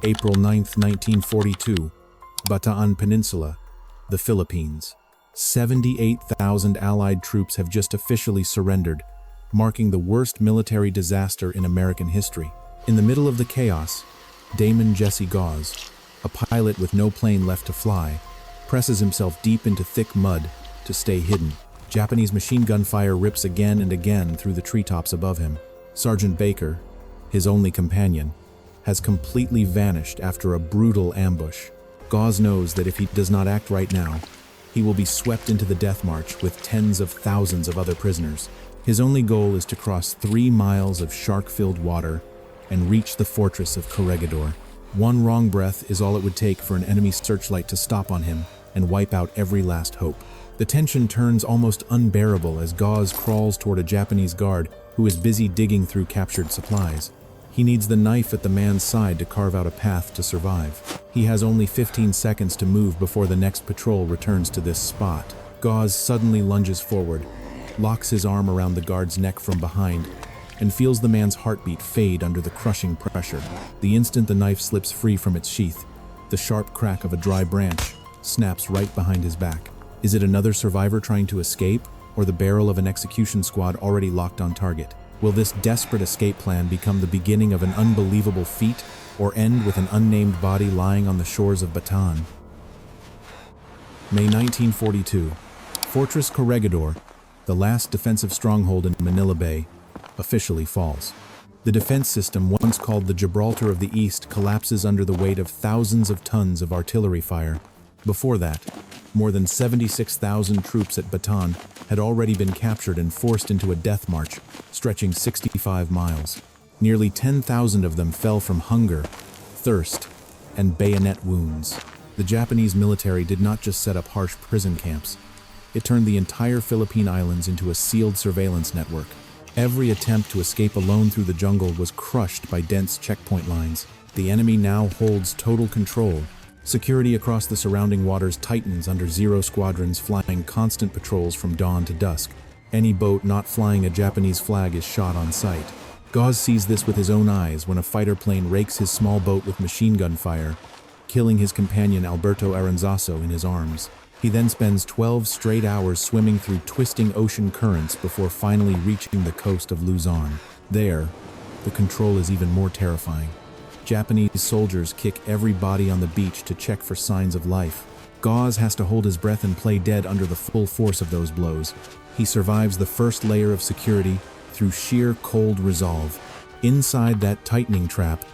April 9, 1942, Bataan Peninsula, the Philippines. 78,000 Allied troops have just officially surrendered, marking the worst military disaster in American history. In the middle of the chaos, Damon Jesse Gause, a pilot with no plane left to fly, presses himself deep into thick mud to stay hidden. Japanese machine gun fire rips again and again through the treetops above him. Sergeant Baker, his only companion, has completely vanished after a brutal ambush. Gause knows that if he does not act right now, he will be swept into the death march with tens of thousands of other prisoners. His only goal is to cross 3 miles of shark-filled water and reach the fortress of Corregidor. One wrong breath is all it would take for an enemy searchlight to stop on him and wipe out every last hope. The tension turns almost unbearable as Gause crawls toward a Japanese guard who is busy digging through captured supplies. He needs the knife at the man's side to carve out a path to survive. He has only 15 seconds to move before the next patrol returns to this spot. Gause suddenly lunges forward, locks his arm around the guard's neck from behind, and feels the man's heartbeat fade under the crushing pressure. The instant the knife slips free from its sheath, the sharp crack of a dry branch snaps right behind his back. Is it another survivor trying to escape, or the barrel of an execution squad already locked on target? Will this desperate escape plan become the beginning of an unbelievable feat, or end with an unnamed body lying on the shores of Bataan? May 1942. Fortress Corregidor, the last defensive stronghold in Manila Bay, officially falls. The defense system, once called the Gibraltar of the East, collapses under the weight of thousands of tons of artillery fire. Before that, more than 76,000 troops at Bataan had already been captured and forced into a death march stretching 65 miles. Nearly 10,000 of them fell from hunger, thirst, and bayonet wounds. The Japanese military did not just set up harsh prison camps. It turned the entire Philippine Islands into a sealed surveillance network. Every attempt to escape alone through the jungle was crushed by dense checkpoint lines. The enemy now holds total control. Security across the surrounding waters tightens under Zero squadrons flying constant patrols from dawn to dusk. Any boat not flying a Japanese flag is shot on sight. Gause sees this with his own eyes when a fighter plane rakes his small boat with machine gun fire, killing his companion Alberto Aranzazo in his arms. He then spends 12 straight hours swimming through twisting ocean currents before finally reaching the coast of Luzon. There, the control is even more terrifying. Japanese soldiers kick every body on the beach to check for signs of life. Gause has to hold his breath and play dead under the full force of those blows. He survives the first layer of security through sheer cold resolve. Inside that tightening trap,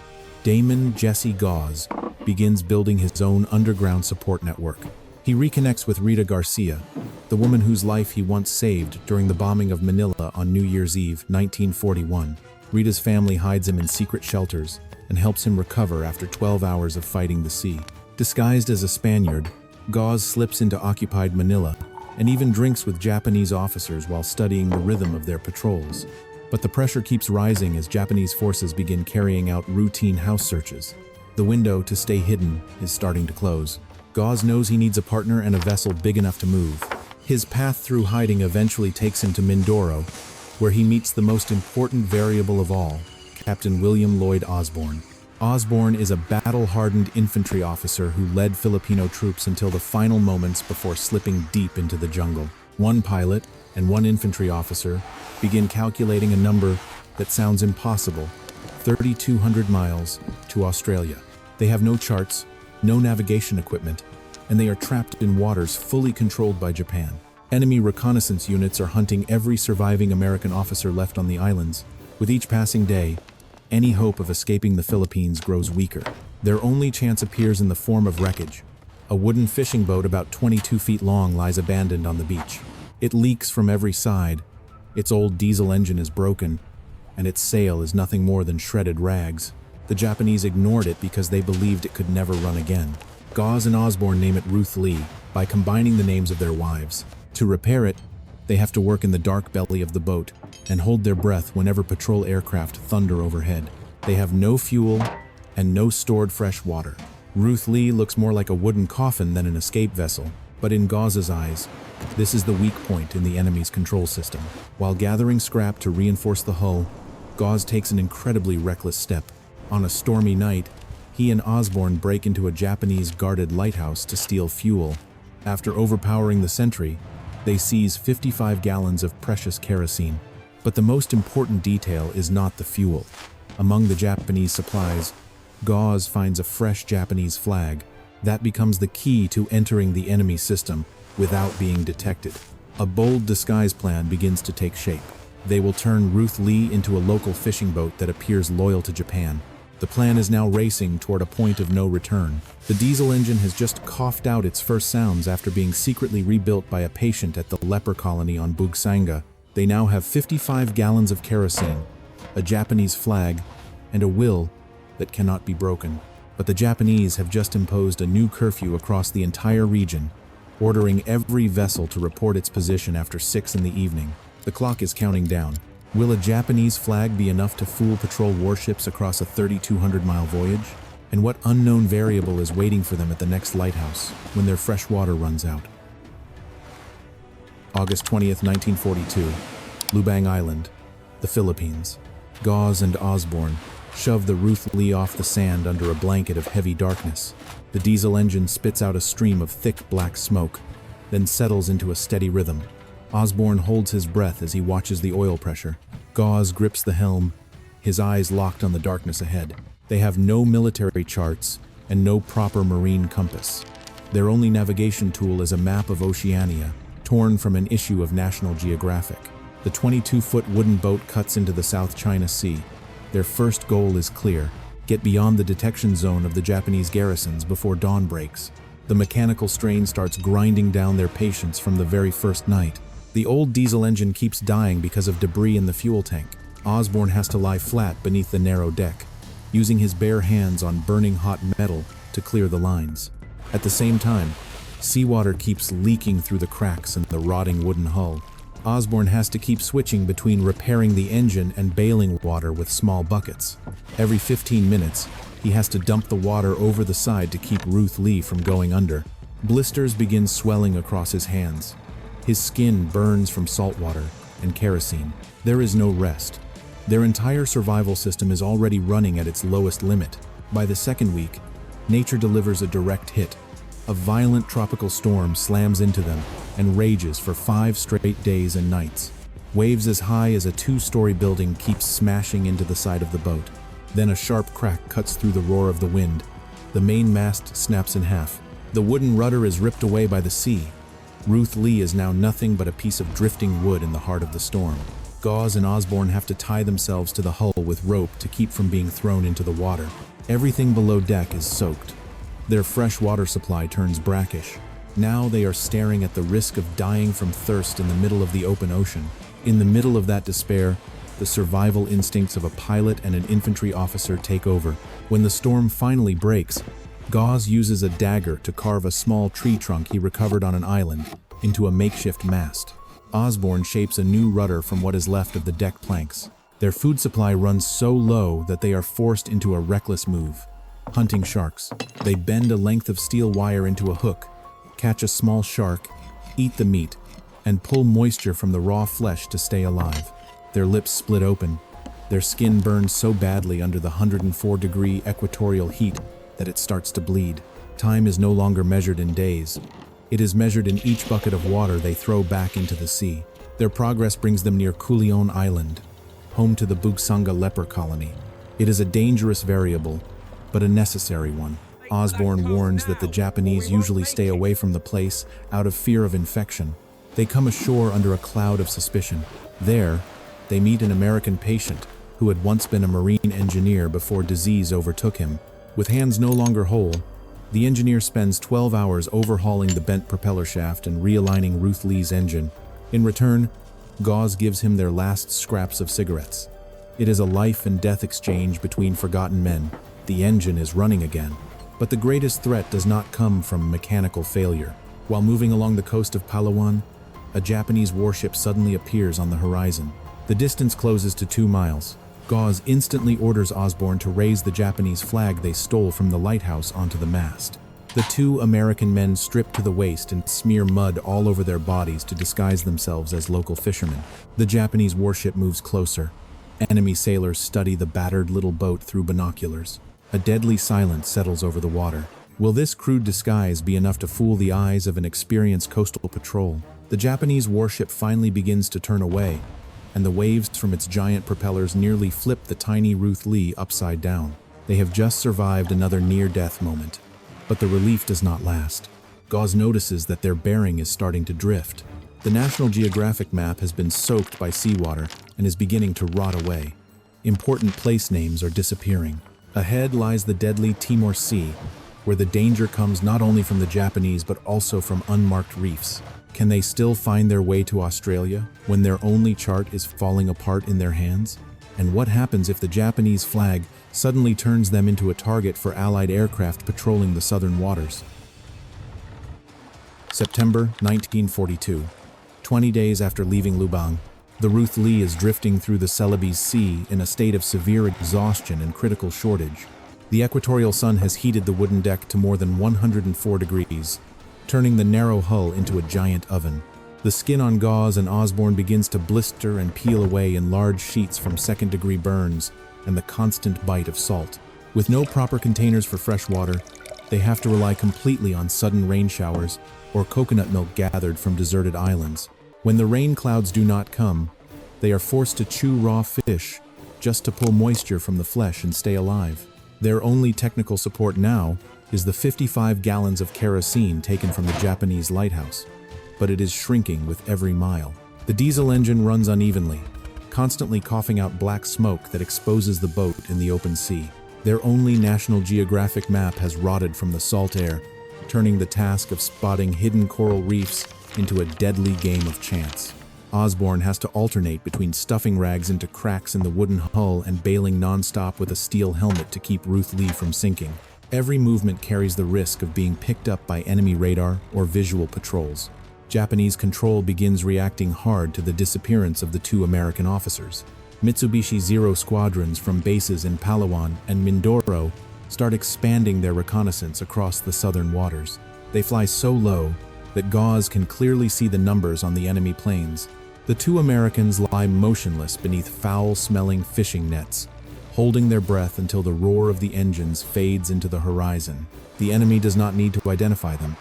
Damon Jesse Gause begins building his own underground support network. He reconnects with Rita Garcia, the woman whose life he once saved during the bombing of Manila on New Year's Eve, 1941. Rita's family hides him in secret shelters and helps him recover after 12 hours of fighting the sea. Disguised as a Spaniard, Gause slips into occupied Manila and even drinks with Japanese officers while studying the rhythm of their patrols. But the pressure keeps rising as Japanese forces begin carrying out routine house searches. The window to stay hidden is starting to close. Gause knows he needs a partner and a vessel big enough to move. His path through hiding eventually takes him to Mindoro, where he meets the most important variable of all, Captain William Lloyd Osborne. Osborne is a battle-hardened infantry officer who led Filipino troops until the final moments before slipping deep into the jungle. One pilot and one infantry officer begin calculating a number that sounds impossible: 3,200 miles to Australia. They have no charts, no navigation equipment, and they are trapped in waters fully controlled by Japan. Enemy reconnaissance units are hunting every surviving American officer left on the islands. With each passing day, any hope of escaping the Philippines grows weaker. Their only chance appears in the form of wreckage. A wooden fishing boat about 22 feet long lies abandoned on the beach. It leaks from every side, its old diesel engine is broken, and its sail is nothing more than shredded rags. The Japanese ignored it because they believed it could never run again. Gause and Osborne name it Ruth Lee by combining the names of their wives. To repair it, they have to work in the dark belly of the boat and hold their breath whenever patrol aircraft thunder overhead. They have no fuel and no stored fresh water. Ruth Lee looks more like a wooden coffin than an escape vessel, but in Gauze's eyes, this is the weak point in the enemy's control system. While gathering scrap to reinforce the hull, Gause takes an incredibly reckless step. On a stormy night, He and Osborne break into a Japanese guarded lighthouse to steal fuel. After overpowering the sentry, they seize 55 gallons of precious kerosene. But the most important detail is not the fuel. Among the Japanese supplies, Gauze finds a fresh Japanese flag. That becomes the key to entering the enemy system without being detected. A bold disguise plan begins to take shape. They will turn Ruth Lee into a local fishing boat that appears loyal to Japan. The plan is now racing toward a point of no return. The diesel engine has just coughed out its first sounds after being secretly rebuilt by a patient at the leper colony on Bugsanga. They now have 55 gallons of kerosene, a Japanese flag, and a will that cannot be broken. But the Japanese have just imposed a new curfew across the entire region, ordering every vessel to report its position after 6 in the evening. The clock is counting down. Will a Japanese flag be enough to fool patrol warships across a 3,200-mile voyage? And what unknown variable is waiting for them at the next lighthouse when their fresh water runs out? August 20th, 1942, Lubang Island, the Philippines. Gauze and Osborne shove the Ruth Lee off the sand under a blanket of heavy darkness. The diesel engine spits out a stream of thick black smoke, then settles into a steady rhythm. Osborne holds his breath as he watches the oil pressure. Gauze grips the helm, his eyes locked on the darkness ahead. They have no military charts and no proper marine compass. Their only navigation tool is a map of Oceania, torn from an issue of National Geographic. The 22-foot wooden boat cuts into the South China Sea. Their first goal is clear: get beyond the detection zone of the Japanese garrisons before dawn breaks. The mechanical strain starts grinding down their patience from the very first night. The old diesel engine keeps dying because of debris in the fuel tank. Osborne has to lie flat beneath the narrow deck, using his bare hands on burning hot metal to clear the lines. At the same time, seawater keeps leaking through the cracks in the rotting wooden hull. Osborne has to keep switching between repairing the engine and bailing water with small buckets. Every 15 minutes, he has to dump the water over the side to keep Ruth Lee from going under. Blisters begin swelling across his hands. His skin burns from salt water and kerosene. There is no rest. Their entire survival system is already running at its lowest limit. By the second week, nature delivers a direct hit. A violent tropical storm slams into them and rages for 5 straight days and nights. Waves as high as a 2-story building keep smashing into the side of the boat. Then a sharp crack cuts through the roar of the wind. The main mast snaps in half. The wooden rudder is ripped away by the sea. Ruth Lee is now nothing but a piece of drifting wood in the heart of the storm. Gauze and Osborne have to tie themselves to the hull with rope to keep from being thrown into the water. Everything below deck is soaked. Their fresh water supply turns brackish. Now they are staring at the risk of dying from thirst in the middle of the open ocean. In the middle of that despair, the survival instincts of a pilot and an infantry officer take over. When the storm finally breaks, Gauze uses a dagger to carve a small tree trunk he recovered on an island into a makeshift mast. Osborne shapes a new rudder from what is left of the deck planks. Their food supply runs so low that they are forced into a reckless move. Hunting sharks. They bend a length of steel wire into a hook, catch a small shark, eat the meat, and pull moisture from the raw flesh to stay alive. Their lips split open. Their skin burns so badly under the 104-degree equatorial heat that it starts to bleed. Time is no longer measured in days. It is measured in each bucket of water they throw back into the sea. Their progress brings them near Culion Island, home to the Bugsanga leper colony. It is a dangerous variable, but a necessary one. Osborne warns that the Japanese usually stay away from the place out of fear of infection. They come ashore under a cloud of suspicion. There, they meet an American patient who had once been a marine engineer before disease overtook him. With hands no longer whole, the engineer spends 12 hours overhauling the bent propeller shaft and realigning Ruth Lee's engine. In return, Gauze gives him their last scraps of cigarettes. It is a life and death exchange between forgotten men. The engine is running again. But the greatest threat does not come from mechanical failure. While moving along the coast of Palawan, a Japanese warship suddenly appears on the horizon. The distance closes to 2 miles. Gauze instantly orders Osborne to raise the Japanese flag they stole from the lighthouse onto the mast. The 2 American men strip to the waist and smear mud all over their bodies to disguise themselves as local fishermen. The Japanese warship moves closer. Enemy sailors study the battered little boat through binoculars. A deadly silence settles over the water. Will this crude disguise be enough to fool the eyes of an experienced coastal patrol? The Japanese warship finally begins to turn away, and the waves from its giant propellers nearly flip the tiny RUTH upside down. They have just survived another near-death moment. But the relief does not last. Gauze notices that their bearing is starting to drift. The National Geographic map has been soaked by seawater and is beginning to rot away. Important place names are disappearing. Ahead lies the deadly Timor Sea, where the danger comes not only from the Japanese but also from unmarked reefs. Can they still find their way to Australia when their only chart is falling apart in their hands? And what happens if the Japanese flag suddenly turns them into a target for Allied aircraft patrolling the southern waters? September 1942. 20 days after leaving Lubang, the RUTH is drifting through the Celebes Sea in a state of severe exhaustion and critical shortage. The equatorial sun has heated the wooden deck to more than 104 degrees, turning the narrow hull into a giant oven. The skin on Gauze and Osborne begins to blister and peel away in large sheets from second-degree burns and the constant bite of salt. With no proper containers for fresh water, they have to rely completely on sudden rain showers or coconut milk gathered from deserted islands. When the rain clouds do not come, they are forced to chew raw fish just to pull moisture from the flesh and stay alive. Their only technical support now is the 55 gallons of kerosene taken from the Japanese lighthouse, but it is shrinking with every mile. The diesel engine runs unevenly, constantly coughing out black smoke that exposes the boat in the open sea. Their only National Geographic map has rotted from the salt air, turning the task of spotting hidden coral reefs into a deadly game of chance. Osborne has to alternate between stuffing rags into cracks in the wooden hull and bailing non-stop with a steel helmet to keep RUTH from sinking. Every movement carries the risk of being picked up by enemy radar or visual patrols. Japanese control begins reacting hard to the disappearance of the two American officers. Mitsubishi Zero squadrons from bases in Palawan and Mindoro start expanding their reconnaissance across the southern waters. They fly so low that Gauze can clearly see the numbers on the enemy planes. The two Americans lie motionless beneath foul-smelling fishing nets, holding their breath until the roar of the engines fades into the horizon. The enemy does not need to identify them.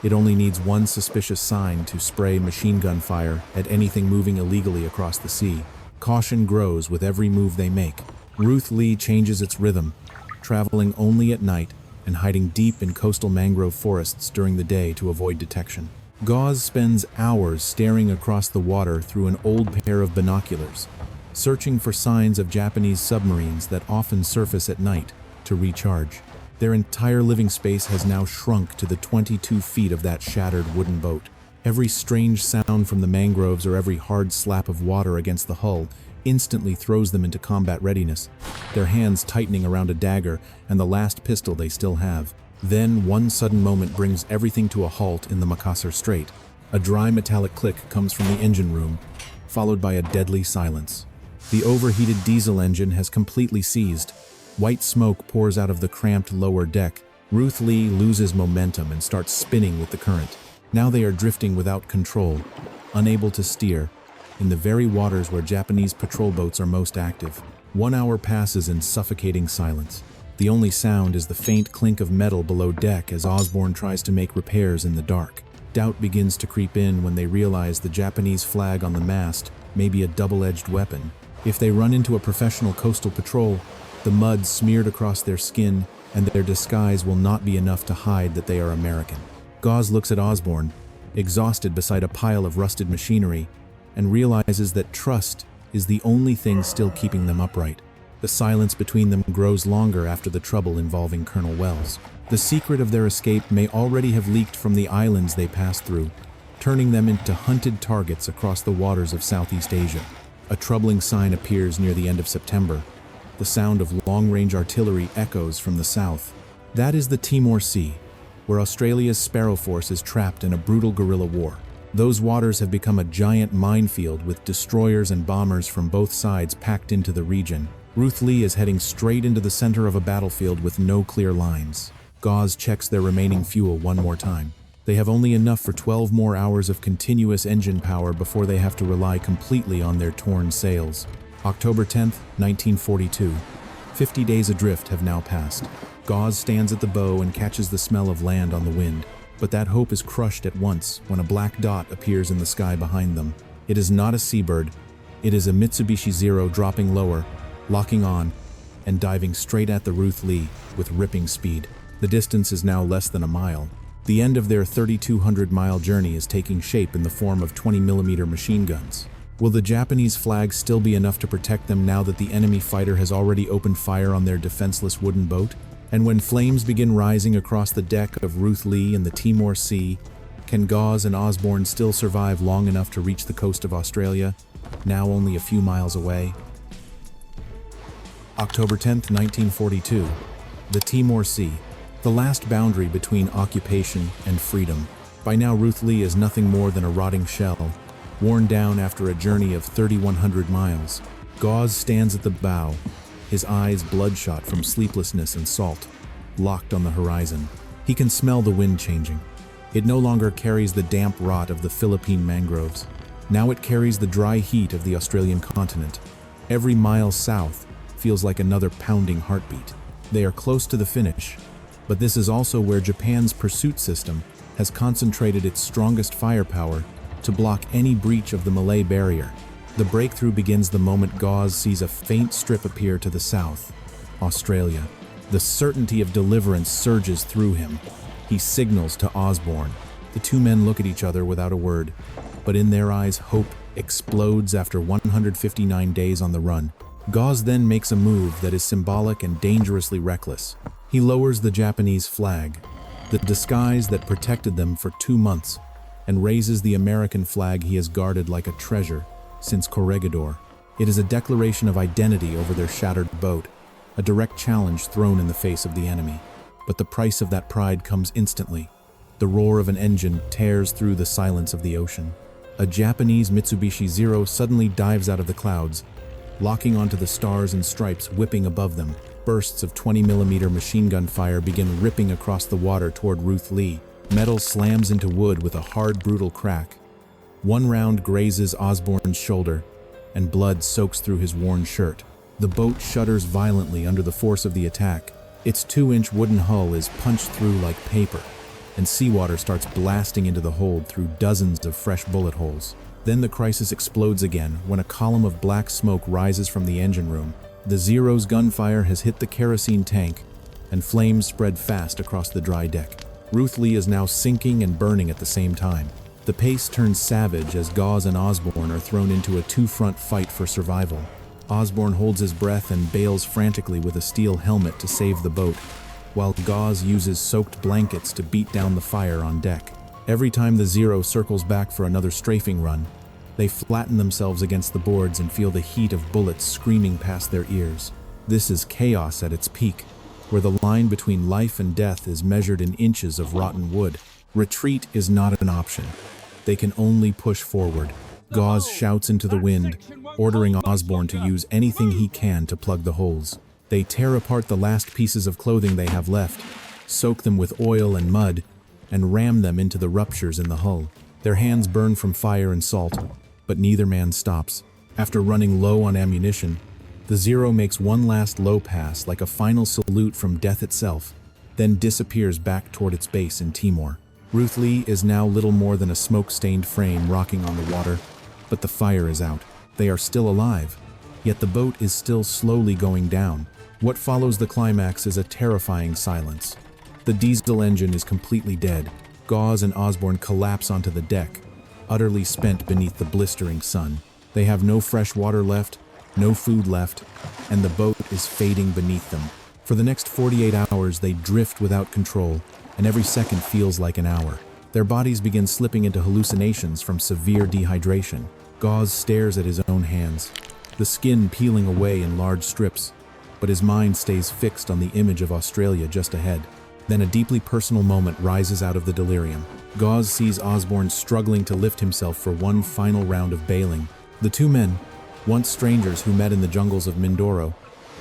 It only needs one suspicious sign to spray machine gun fire at anything moving illegally across the sea. Caution grows with every move they make. RUTH changes its rhythm, traveling only at night and hiding deep in coastal mangrove forests during the day to avoid detection. Gauze spends hours staring across the water through an old pair of binoculars, searching for signs of Japanese submarines that often surface at night to recharge. Their entire living space has now shrunk to the 22 feet of that shattered wooden boat. Every strange sound from the mangroves or every hard slap of water against the hull instantly throws them into combat readiness, their hands tightening around a dagger and the last pistol they still have. Then one sudden moment brings everything to a halt in the Makassar Strait. A dry metallic click comes from the engine room, followed by a deadly silence. The overheated diesel engine has completely seized. White smoke pours out of the cramped lower deck. RUTH loses momentum and starts spinning with the current. Now they are drifting without control, unable to steer, in the very waters where Japanese patrol boats are most active. 1 hour passes in suffocating silence. The only sound is the faint clink of metal below deck as Osborne tries to make repairs in the dark. Doubt begins to creep in when they realize the Japanese flag on the mast may be a double-edged weapon. If they run into a professional coastal patrol, the mud smeared across their skin and their disguise will not be enough to hide that they are American. Gauze looks at Osborne, exhausted beside a pile of rusted machinery, and realizes that trust is the only thing still keeping them upright. The silence between them grows longer after the trouble involving Colonel Wells. The secret of their escape may already have leaked from the islands they passed through, turning them into hunted targets across the waters of Southeast Asia. A troubling sign appears near the end of September. The sound of long-range artillery echoes from the south. That is the Timor Sea, where Australia's Sparrow Force is trapped in a brutal guerrilla war. Those waters have become a giant minefield with destroyers and bombers from both sides packed into the region. RUTH is heading straight into the center of a battlefield with no clear lines. Gauze checks their remaining fuel one more time. They have only enough for 12 more hours of continuous engine power before they have to rely completely on their torn sails. October 10th, 1942. 50 days adrift have now passed. Gauze stands at the bow and catches the smell of land on the wind, but that hope is crushed at once when a black dot appears in the sky behind them. It is not a seabird, it is a Mitsubishi Zero dropping lower, locking on, and diving straight at the RUTH Lee with ripping speed. The distance is now less than a mile. The end of their 3,200-mile journey is taking shape in the form of 20mm machine guns. Will the Japanese flag still be enough to protect them now that the enemy fighter has already opened fire on their defenseless wooden boat? And when flames begin rising across the deck of RUTH Lee in the Timor Sea, can Gauze and Osborne still survive long enough to reach the coast of Australia, now only a few miles away? October 10th, 1942. The Timor Sea, the last boundary between occupation and freedom. By now, RUTH Lee is nothing more than a rotting shell, worn down after a journey of 3,100 miles. Gauze stands at the bow, his eyes bloodshot from sleeplessness and salt, locked on the horizon. He can smell the wind changing. It no longer carries the damp rot of the Philippine mangroves. Now it carries the dry heat of the Australian continent. Every mile south feels like another pounding heartbeat. They are close to the finish, but this is also where Japan's pursuit system has concentrated its strongest firepower to block any breach of the Malay barrier. The breakthrough begins the moment Gauze sees a faint strip appear to the south. Australia. The certainty of deliverance surges through him. He signals to Osborne. The two men look at each other without a word, but in their eyes hope explodes after 159 days on the run. Gauze then makes a move that is symbolic and dangerously reckless. He lowers the Japanese flag, the disguise that protected them for 2 months, and raises the American flag he has guarded like a treasure since Corregidor. It is a declaration of identity over their shattered boat, a direct challenge thrown in the face of the enemy. But the price of that pride comes instantly. The roar of an engine tears through the silence of the ocean. A Japanese Mitsubishi Zero suddenly dives out of the clouds, locking onto the stars and stripes whipping above them. Bursts of 20mm machine gun fire begin ripping across the water toward RUTH Lee. Metal slams into wood with a hard, brutal crack. One round grazes Osborne's shoulder, and blood soaks through his worn shirt. The boat shudders violently under the force of the attack. Its 2-inch wooden hull is punched through like paper, and seawater starts blasting into the hold through dozens of fresh bullet holes. Then the crisis explodes again when a column of black smoke rises from the engine room. The Zero's gunfire has hit the kerosene tank, and flames spread fast across the dry deck. RUTH Lee is now sinking and burning at the same time. The pace turns savage as Gauze and Osborne are thrown into a two-front fight for survival. Osborne holds his breath and bails frantically with a steel helmet to save the boat, while Gauze uses soaked blankets to beat down the fire on deck. Every time the Zero circles back for another strafing run, they flatten themselves against the boards and feel the heat of bullets screaming past their ears. This is chaos at its peak, where the line between life and death is measured in inches of rotten wood. Retreat is not an option. They can only push forward. Gauze shouts into the wind, ordering Osborne to use anything he can to plug the holes. They tear apart the last pieces of clothing they have left, soak them with oil and mud, and ram them into the ruptures in the hull. Their hands burn from fire and salt, but neither man stops. After running low on ammunition, the Zero makes one last low pass like a final salute from death itself, then disappears back toward its base in Timor. RUTH Lee is now little more than a smoke-stained frame rocking on the water, but the fire is out. They are still alive, yet the boat is still slowly going down. What follows the climax is a terrifying silence. The diesel engine is completely dead. Gauze and Osborne collapse onto the deck, utterly spent beneath the blistering sun. They have no fresh water left, no food left, and the boat is fading beneath them. For the next 48 hours, they drift without control, and every second feels like an hour. Their bodies begin slipping into hallucinations from severe dehydration. Gauze stares at his own hands, the skin peeling away in large strips, but his mind stays fixed on the image of Australia just ahead. Then a deeply personal moment rises out of the delirium. Gauze sees Osborne struggling to lift himself for one final round of bailing. The two men, once strangers who met in the jungles of Mindoro,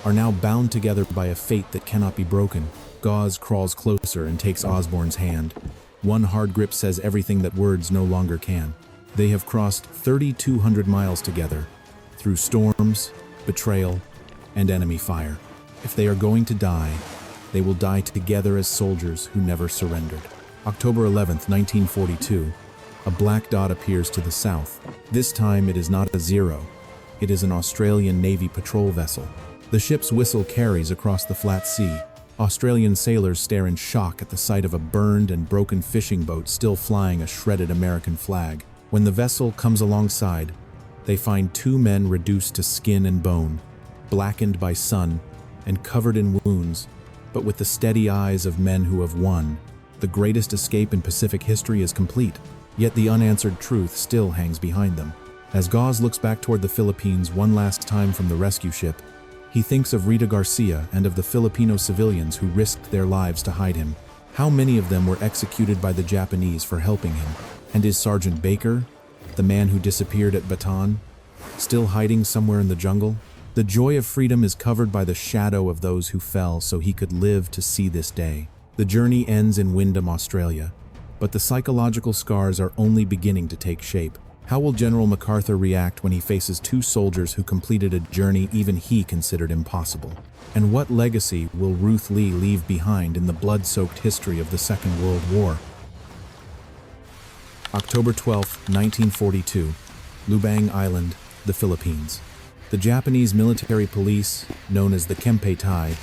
are now bound together by a fate that cannot be broken. Gauze crawls closer and takes Osborne's hand. One hard grip says everything that words no longer can. They have crossed 3,200 miles together, through storms, betrayal, and enemy fire. If they are going to die, they will die together as soldiers who never surrendered. October 11th, 1942, a black dot appears to the south. This time it is not a Zero. It is an Australian Navy patrol vessel. The ship's whistle carries across the flat sea. Australian sailors stare in shock at the sight of a burned and broken fishing boat still flying a shredded American flag. When the vessel comes alongside, they find two men reduced to skin and bone, blackened by sun and covered in wounds, but with the steady eyes of men who have won. The greatest escape in Pacific history is complete, yet the unanswered truth still hangs behind them. As Gauze looks back toward the Philippines one last time from the rescue ship, he thinks of Rita Garcia and of the Filipino civilians who risked their lives to hide him. How many of them were executed by the Japanese for helping him? And is Sergeant Baker, the man who disappeared at Bataan, still hiding somewhere in the jungle? The joy of freedom is covered by the shadow of those who fell so he could live to see this day. The journey ends in Wyndham, Australia, but the psychological scars are only beginning to take shape. How will General MacArthur react when he faces two soldiers who completed a journey even he considered impossible? And what legacy will Ruth Lee leave behind in the blood-soaked history of the Second World War? October 12, 1942, Lubang Island, the Philippines. The Japanese military police, known as the Kempeitai,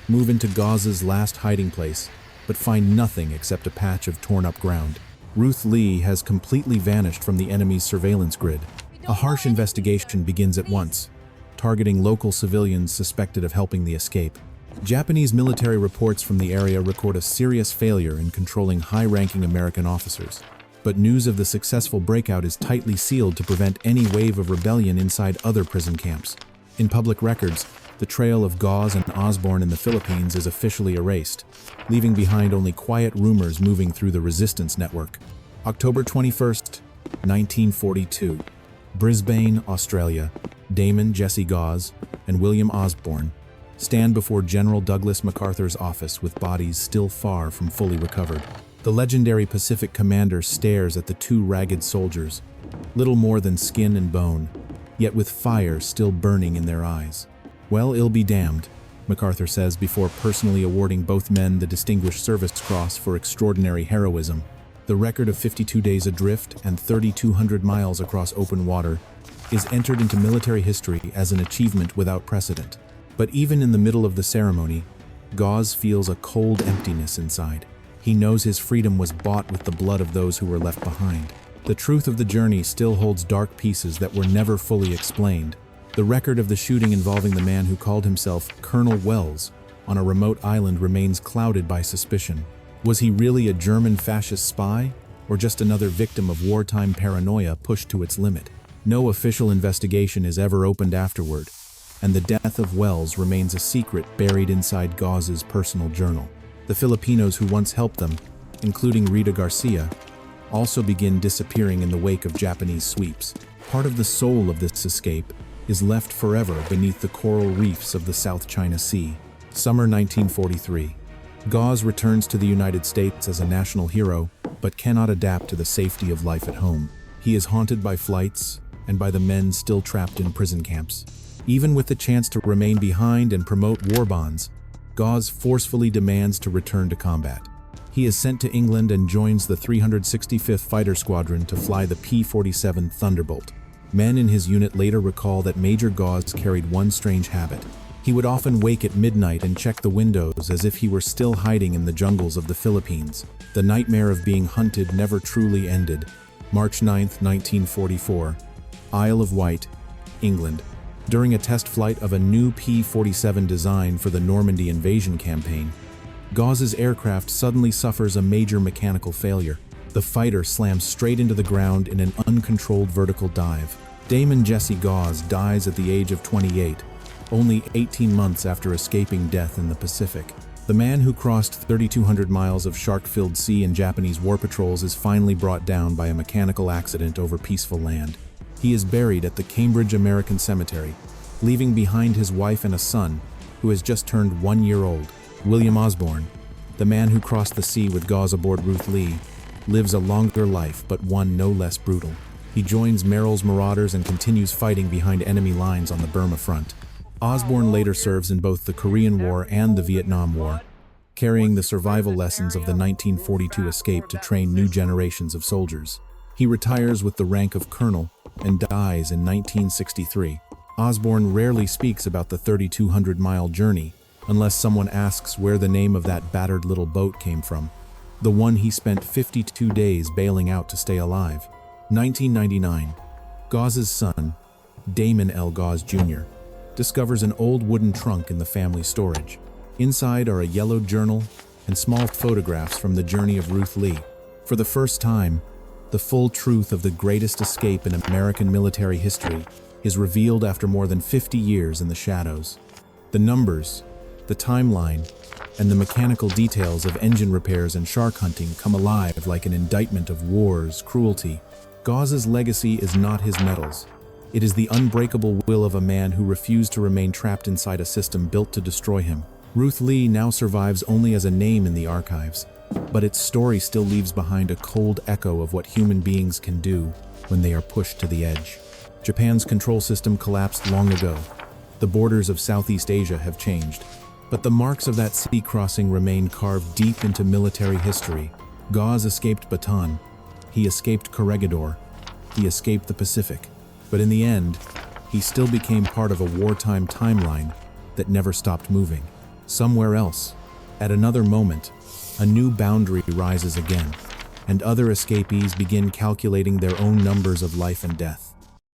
move into Gauze's last hiding place, but find nothing except a patch of torn-up ground. Ruth Lee has completely vanished from the enemy's surveillance grid. A harsh investigation begins at once, targeting local civilians suspected of helping the escape. Japanese military reports from the area record a serious failure in controlling high-ranking American officers. But news of the successful breakout is tightly sealed to prevent any wave of rebellion inside other prison camps. In public records, the trail of Gauze and Osborne in the Philippines is officially erased, leaving behind only quiet rumors moving through the resistance network. October 21st, 1942. Brisbane, Australia. Damon Jesse Gauze and William Osborne stand before General Douglas MacArthur's office with bodies still far from fully recovered. The legendary Pacific commander stares at the two ragged soldiers, little more than skin and bone, yet with fire still burning in their eyes. "Well, ill be damned," MacArthur says before personally awarding both men the Distinguished Service Cross for extraordinary heroism. The record of 52 days adrift and 3,200 miles across open water is entered into military history as an achievement without precedent. But even in the middle of the ceremony, Gauze feels a cold emptiness inside. He knows his freedom was bought with the blood of those who were left behind. The truth of the journey still holds dark pieces that were never fully explained. The record of the shooting involving the man who called himself Colonel Wells on a remote island remains clouded by suspicion. Was he really a German fascist spy, or just another victim of wartime paranoia pushed to its limit? No official investigation is ever opened afterward, and the death of Wells remains a secret buried inside Gauze's personal journal. The Filipinos who once helped them, including Rita Garcia, also begin disappearing in the wake of Japanese sweeps. Part of the soul of this escape is left forever beneath the coral reefs of the South China Sea. Summer 1943. Gauze returns to the United States as a national hero, but cannot adapt to the safety of life at home. He is haunted by flights and by the men still trapped in prison camps. Even with the chance to remain behind and promote war bonds, Gauze forcefully demands to return to combat. He is sent to England and joins the 365th Fighter Squadron to fly the P-47 Thunderbolt. Men in his unit later recall that Major Gauze carried one strange habit. He would often wake at midnight and check the windows as if he were still hiding in the jungles of the Philippines. The nightmare of being hunted never truly ended. March 9, 1944. Isle of Wight, England. During a test flight of a new P-47 design for the Normandy invasion campaign, Gauze's aircraft suddenly suffers a major mechanical failure. The fighter slams straight into the ground in an uncontrolled vertical dive. Damon Jesse Gauze dies at the age of 28, only 18 months after escaping death in the Pacific. The man who crossed 3,200 miles of shark-filled sea in Japanese war patrols is finally brought down by a mechanical accident over peaceful land. He is buried at the Cambridge American Cemetery, leaving behind his wife and a son, who has just turned 1 year old. William Osborne, the man who crossed the sea with Gauze aboard Ruth Lee, lives a longer life but one no less brutal. He joins Merrill's marauders and continues fighting behind enemy lines on the Burma front. Osborne later serves in both the Korean War and the Vietnam War, carrying the survival lessons of the 1942 escape to train new generations of soldiers. He retires with the rank of colonel and dies in 1963. Osborne rarely speaks about the 3,200-mile journey unless someone asks where the name of that battered little boat came from, the one he spent 52 days bailing out to stay alive. 1999. Gauze's son, Damon L. Gauze Jr., discovers an old wooden trunk in the family storage. Inside are a yellowed journal and small photographs from the journey of Ruth Lee. For the first time, the full truth of the greatest escape in American military history is revealed after more than 50 years in the shadows. The numbers, the timeline, and the mechanical details of engine repairs and shark hunting come alive like an indictment of war's cruelty. Gauze's legacy is not his medals. It is the unbreakable will of a man who refused to remain trapped inside a system built to destroy him. Ruth Lee now survives only as a name in the archives, but its story still leaves behind a cold echo of what human beings can do when they are pushed to the edge. Japan's control system collapsed long ago. The borders of Southeast Asia have changed, but the marks of that sea crossing remain carved deep into military history. Gauze escaped Bataan. He escaped Corregidor. He escaped the Pacific. But in the end, he still became part of a wartime timeline that never stopped moving. Somewhere else, at another moment, a new boundary rises again, and other escapees begin calculating their own numbers of life and death.